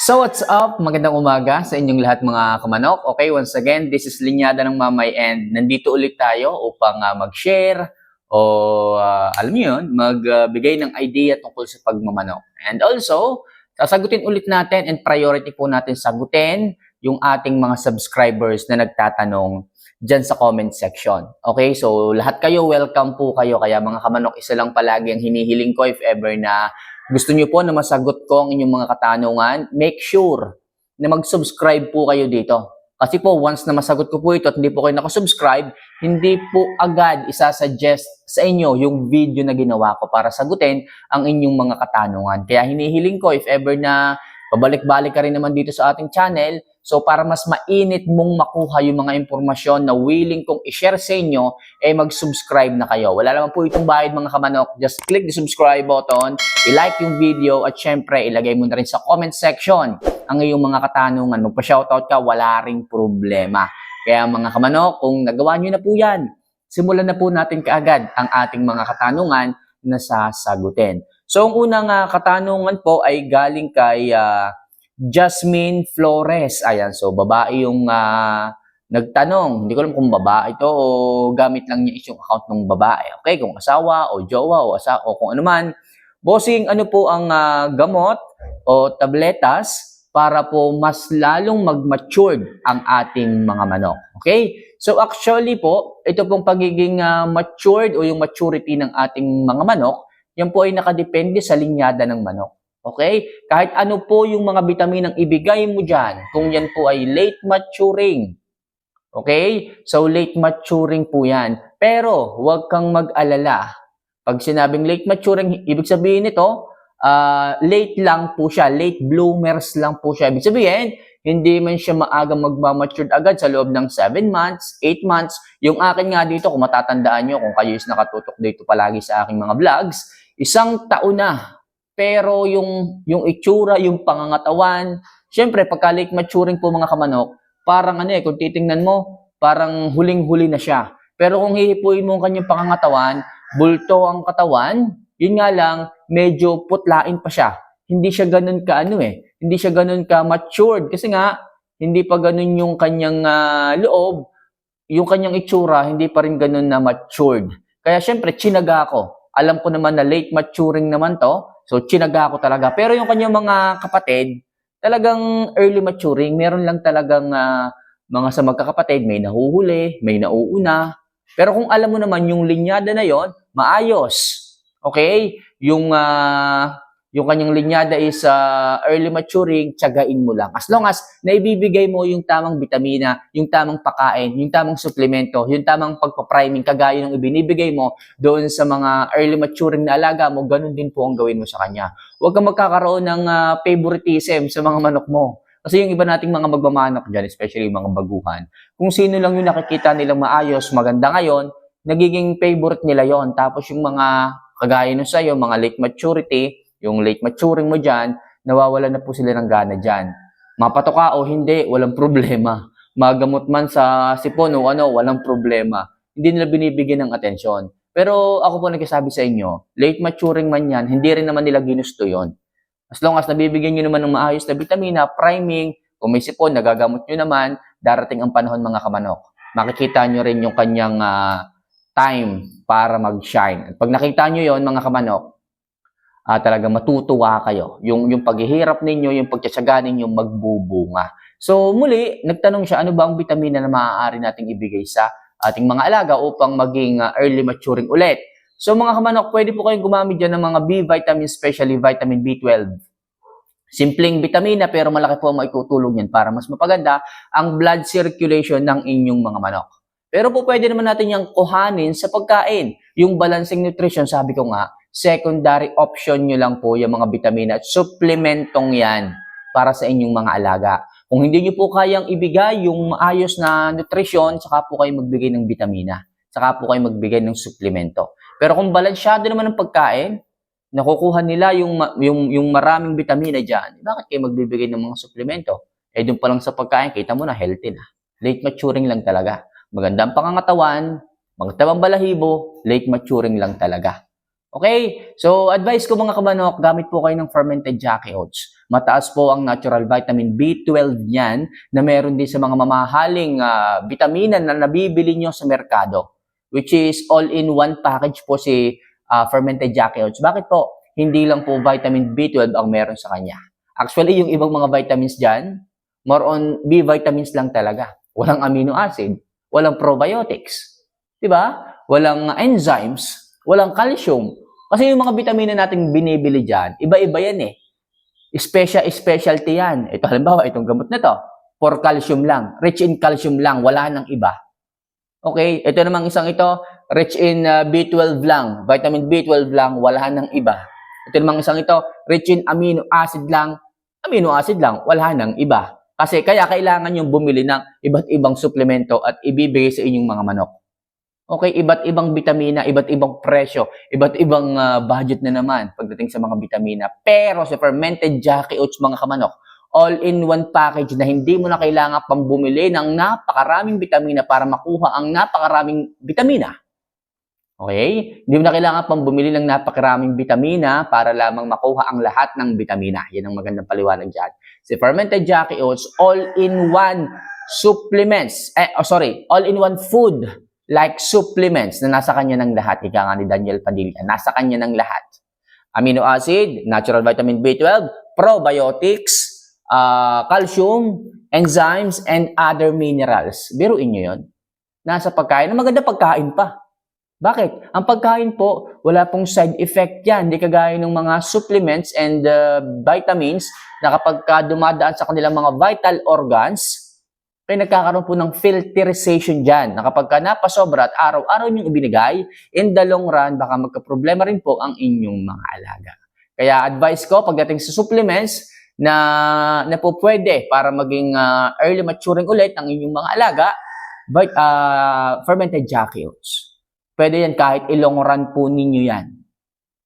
So what's up? Magandang umaga sa inyong lahat mga kamanok. Okay, once again, this is Linyada ng Mamay and nandito ulit tayo upang mag-share o alam niyo yun, magbigay ng idea tungkol sa pagmamanok. And also, sasagutin ulit natin and priority po natin sagutin yung ating mga subscribers na nagtatanong dyan sa comment section. Okay, so lahat kayo, welcome po kayo. Kaya mga kamanok, isa lang palagi ang hinihiling ko if ever na gusto niyo po na masagot ko ang inyong mga katanungan, make sure na mag-subscribe po kayo dito. Kasi po, once na masagot ko po ito at hindi po kayo nakasubscribe, hindi po agad isasuggest sa inyo yung video na ginawa ko para sagutin ang inyong mga katanungan. Kaya hinihiling ko, if ever na pabalik-balik ka rin naman dito sa ating channel, so para mas mainit mong makuha yung mga impormasyon na willing kong i-share sa inyo, mag-subscribe na kayo. Wala naman po itong bayad mga kamanok. Just click the subscribe button, i-like yung video, at syempre, ilagay mo na rin sa comment section ang iyong mga katanungan. Magpa-shoutout ka, wala ring problema. Kaya mga kamanok, kung nagawa nyo na po yan, simulan na po natin kaagad ang ating mga katanungan na sasagutin. So, ang unang katanungan po ay galing kay Jasmine Flores. Ayan, so babae yung nagtanong. Hindi ko alam kung babae ito o gamit lang niya yung account ng babae. Okay, kung asawa o jowa o asawa o kung ano man. Bossing, ano po ang gamot o tabletas para po mas lalong mag-matured ang ating mga manok. Okay? So actually po, ito pong pagiging matured o yung maturity ng ating mga manok, yan po ay nakadepende sa linyada ng manok. Okay? Kahit ano po yung mga bitaminang ibigay mo dyan, kung yan po ay late maturing. Okay? So late maturing po yan. Pero huwag kang mag-alala. Pag sinabing late maturing, ibig sabihin nito, late lang po siya, late bloomers lang po siya. Ibig sabihin, hindi man siya maagang magmamatured agad sa loob ng 7 months, 8 months. Yung akin nga dito, kung matatandaan nyo, kung kayo is nakatutok dito palagi sa aking mga vlogs, 1 taon na. Pero yung itsura, yung pangangatawan, syempre, pagka late maturing po mga kamanok, parang kung titingnan mo, parang huling-huli na siya. Pero kung hihipuin mo ang kanyang pangangatawan, bulto ang katawan, yun nga lang, medyo putlain pa siya. Hindi siya ganun hindi siya ganun ka matured kasi nga hindi pa ganun yung kanyang loob, yung kanyang itsura hindi pa rin ganun na matured. Kaya syempre chinaga ko. Alam ko naman na late maturing naman to, so chinaga ko talaga. Pero yung kanyang mga kapatid, talagang early maturing. Meron lang talagang mga sa magkakapatid, may nahuhuli, may nauuna. Pero kung alam mo naman yung linyada na yon, maayos. Okay? Yung kanyang linyada is early maturing, tiyagain mo lang. As long as naibibigay mo yung tamang vitamina, yung tamang pakain, yung tamang suplemento, yung tamang pagpa-priming, kagaya ng ibinibigay mo doon sa mga early maturing na alaga mo, ganun din po ang gawin mo sa kanya. Huwag kang magkakaroon ng favoritism sa mga manok mo. Kasi yung iba nating mga magmamanok dyan, especially yung mga baguhan, kung sino lang yung nakikita nilang maayos, maganda ngayon, nagiging favorite nila yon. Tapos yung mga kagaya nun sa'yo, mga late maturity, yung late maturing mo dyan, nawawala na po sila ng gana dyan. Mapato ka o hindi, walang problema. Magamot man sa sipon o walang problema. Hindi nila binibigyan ng atensyon. Pero ako po nagsasabi sa inyo, late maturing man yan, hindi rin naman nila ginusto yon. As long as nabibigyan nyo naman ng maayos na vitamina, priming, kung may sipon, nagagamot nyo naman, darating ang panahon mga kamanok. Makikita nyo rin yung kanyang time para mag-shine. At pag nakita nyo yon mga kamanok, talaga matutuwa kayo. Yung paghihirap ninyo, yung pagtsatsaga ninyo magbubunga. So muli, nagtanong siya, ano ba ang vitamina na maaari nating ibigay sa ating mga alaga upang maging early maturing ulit? So mga kamanok, pwede po kayong gumamit dyan ng mga B vitamins, especially vitamin B12. Simpleng vitamina pero malaki po ang maitutulong yan para mas mapaganda ang blood circulation ng inyong mga manok. Pero po pwede naman natin yung kuhanin sa pagkain. Yung balancing nutrition, sabi ko nga, secondary option nyo lang po yung mga vitamina at supplementong yan para sa inyong mga alaga. Kung hindi nyo po kayang ibigay yung maayos na nutrition, saka po kayo magbigay ng vitamina. Saka po kayo magbigay ng supplemento. Pero kung balansyado naman ang pagkain, nakukuha nila yung maraming vitamina dyan, bakit kayo magbibigay ng mga supplemento? Doon pa lang sa pagkain, kita mo na healthy na. Late maturing lang talaga. Magandang pangangatawan, magandang balahibo, late maturing lang talaga. Okay? So, advice ko mga kamanok, gamit po kayo ng fermented Jackie Oats. Mataas po ang natural vitamin B12 niyan na meron din sa mga mamahaling vitamina na nabibili nyo sa merkado. Which is all-in-one package po si fermented Jackie Oats. Bakit po? Hindi lang po vitamin B12 ang meron sa kanya. Actually, yung ibang mga vitamins dyan, more on B vitamins lang talaga. Walang amino acid, walang probiotics, di ba? Walang enzymes, walang calcium. Kasi yung mga vitamina natin binibili dyan, iba-iba yan eh. Specialty yan. Ito halimbawa, itong gamot na to, for calcium lang, rich in calcium lang, wala nang iba. Okay, ito namang isang ito, rich in B12 lang, vitamin B12 lang, wala nang iba. Ito namang isang ito, rich in amino acid lang, wala nang iba. Kasi kaya kailangan yung bumili ng iba't ibang suplemento at ibibigay sa inyong mga manok. Okay, iba't ibang bitamina, iba't ibang presyo, iba't ibang budget na naman pagdating sa mga bitamina. Pero sa fermented Jackie Oats mga kamanok, all-in-one package na hindi mo na kailangan pang bumili ng napakaraming bitamina para makuha ang napakaraming bitamina. Okay? Hindi mo na kailangan pang bumili ng napakaraming bitamina para lamang makuha ang lahat ng bitamina. Yan ang magandang paliwanag dyan. Si fermented Jackie Oats, all-in-one supplements, all-in-one food like supplements na nasa kanya ng lahat. Ika nga ni Daniel Padilla, nasa kanya ng lahat. Amino acid, natural vitamin B12, probiotics, calcium, enzymes, and other minerals. Biruin nyo yun. Nasa pagkain. Maganda pagkain pa. Bakit? Ang pagkain po, wala pong side effect yan. Hindi kagaya ng mga supplements and vitamins na kapag dumadaan sa kanilang mga vital organs, kaya nagkakaroon po ng filterization dyan, na kapag napasobra at araw-araw niyong ibinigay, in the long run, baka magka-problema rin po ang inyong mga alaga. Kaya advice ko, pagdating sa supplements, na po pwede para maging early maturing ulit ang inyong mga alaga, fermented Jackie Oats. Pwede yan kahit ilong run po ninyo yan.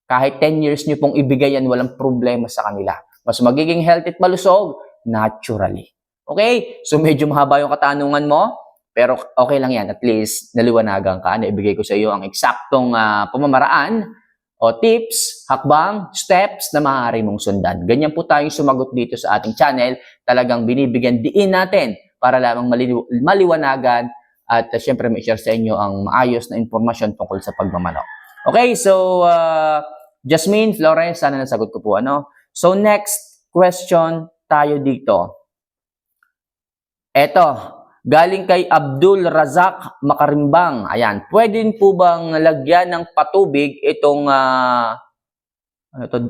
Kahit 10 years nyo pong ibigay yan, walang problema sa kanila. Mas magiging healthy at malusog, naturally. Okay? So, medyo mahaba yung katanungan mo, pero okay lang yan. At least, naliwanagan ka. Naibigay ko sa iyo ang eksaktong pamamaraan o tips, hakbang, steps na maaari mong sundan. Ganyan po tayong sumagot dito sa ating channel. Talagang binibigyan diin natin para lamang maliwanagan at syempre may share sa inyo ang maayos na impormasyon tungkol sa pagmamanok. Okay, so Jasmine Flores, sana nasagot ko po. So, next question tayo dito. Eto, galing kay Abdul Razak Makarimbang. Ayan, pwede po bang lagyan ng patubig itong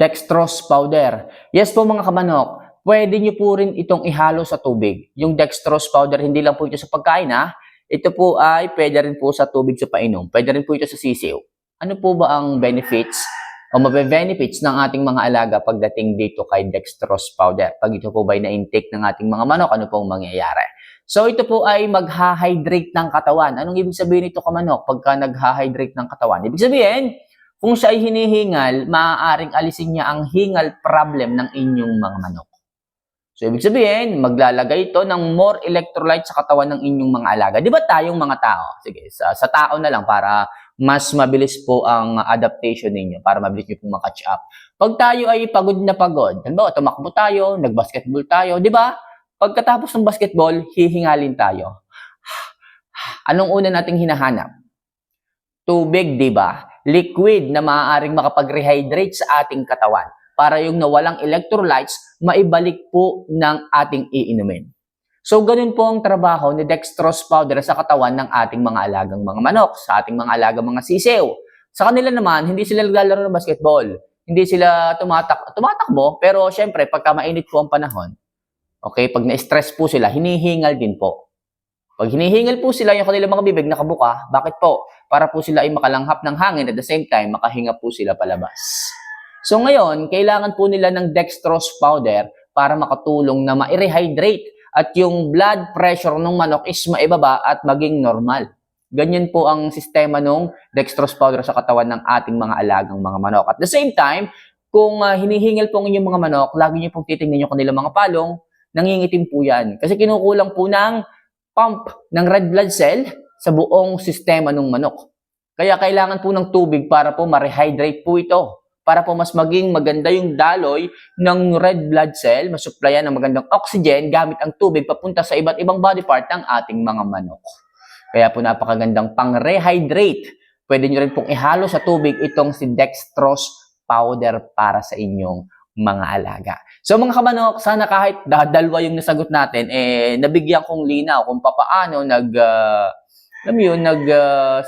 dextrose powder? Yes po mga kamanok, pwede nyo po rin itong ihalo sa tubig. Yung dextrose powder, hindi lang po ito sa pagkain Ito po ay pwede rin po sa tubig sa painom. Pwede rin po ito sa sisiw. Ano po ba ang benefits o mabe-benefits ng ating mga alaga pagdating dito kay dextrose powder? Pag ito po ba ay na-intake ng ating mga manok, ano pong mangyayari? So, ito po ay mag-hydrate ng katawan. Anong ibig sabihin nito kamanok pagka nag-hydrate ng katawan? Ibig sabihin, kung siya ay hinihingal, maaaring alisin niya ang hingal problem ng inyong mga manok. So, ibig sabihin, maglalagay ito ng more electrolytes sa katawan ng inyong mga alaga. Di ba tayong mga tao? Sige, sa tao na lang para mas mabilis po ang adaptation ninyo, para mabilis nyo pong makatch up. Pag tayo ay pagod na pagod, halimbawa, tumakbo tayo, nag-basketball tayo, di ba? Pagkatapos ng basketball, hihingalin tayo. Anong una nating hinahanap? Tubig, di ba? Liquid na maaaring makapag-rehydrate sa ating katawan para yung nawalang electrolytes maibalik po ng ating iinumin. So, ganun po ang trabaho ni dextrose powder sa katawan ng ating mga alagang mga manok, sa ating mga alagang mga sisiw. Sa kanila naman, hindi sila naglalaro ng basketball. Hindi sila tumatakbo, pero syempre, pagka mainit po ang panahon, okay, pag na-stress po sila, hinihingal din po. Pag hinihingal po sila, yung kanilang mga bibig nakabuka, bakit po? Para po sila ay makalanghap ng hangin at the same time, makahinga po sila palabas. So ngayon, kailangan po nila ng dextrose powder para makatulong na ma-rehydrate at yung blood pressure ng manok is maibaba at maging normal. Ganyan po ang sistema ng dextrose powder sa katawan ng ating mga alagang mga manok. At the same time, kung hinihingal po ang inyong mga manok, lagi niyo pong titingnan yung kanilang mga palong, nangingitim po yan. Kasi kinukulang po ng pump ng red blood cell sa buong sistema ng manok. Kaya kailangan po ng tubig para po ma-rehydrate po ito. Para po mas maging maganda yung daloy ng red blood cell, masuplayan ng magandang oxygen gamit ang tubig papunta sa iba't ibang body part ng ating mga manok. Kaya po napakagandang pang-rehydrate. Pwede nyo rin pong ihalo sa tubig itong si dextrose powder para sa inyong mga alaga. So mga kamanok, sana kahit dalawa yung nasagot natin, nabigyan kong linaw kung papaano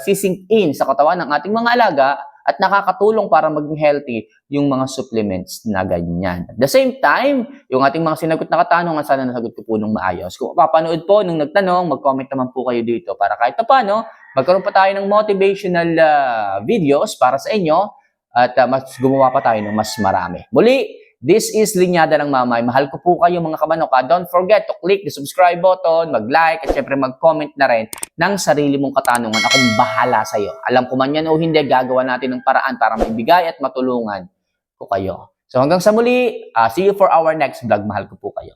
sisink in sa katawan ng ating mga alaga at nakakatulong para maging healthy yung mga supplements na ganyan. At the same time, yung ating mga sinagot na katanungan, sana nasagot ko po nung maayos. Kung papanood po nung nagtanong, mag-comment naman po kayo dito para kahit paano, magkaroon pa tayo ng motivational videos para sa inyo at mas gumawa pa tayo ng mas marami. Muli, this is Linyada ng Mamay. Mahal ko po kayo mga kamanok. Don't forget to click the subscribe button, mag-like, at syempre mag-comment na rin ng sarili mong katanungan. Akong bahala sa iyo. Alam ko man yan o hindi, gagawa natin ng paraan para maibigay at matulungan ko kayo. So hanggang sa muli, see you for our next vlog. Mahal ko po kayo.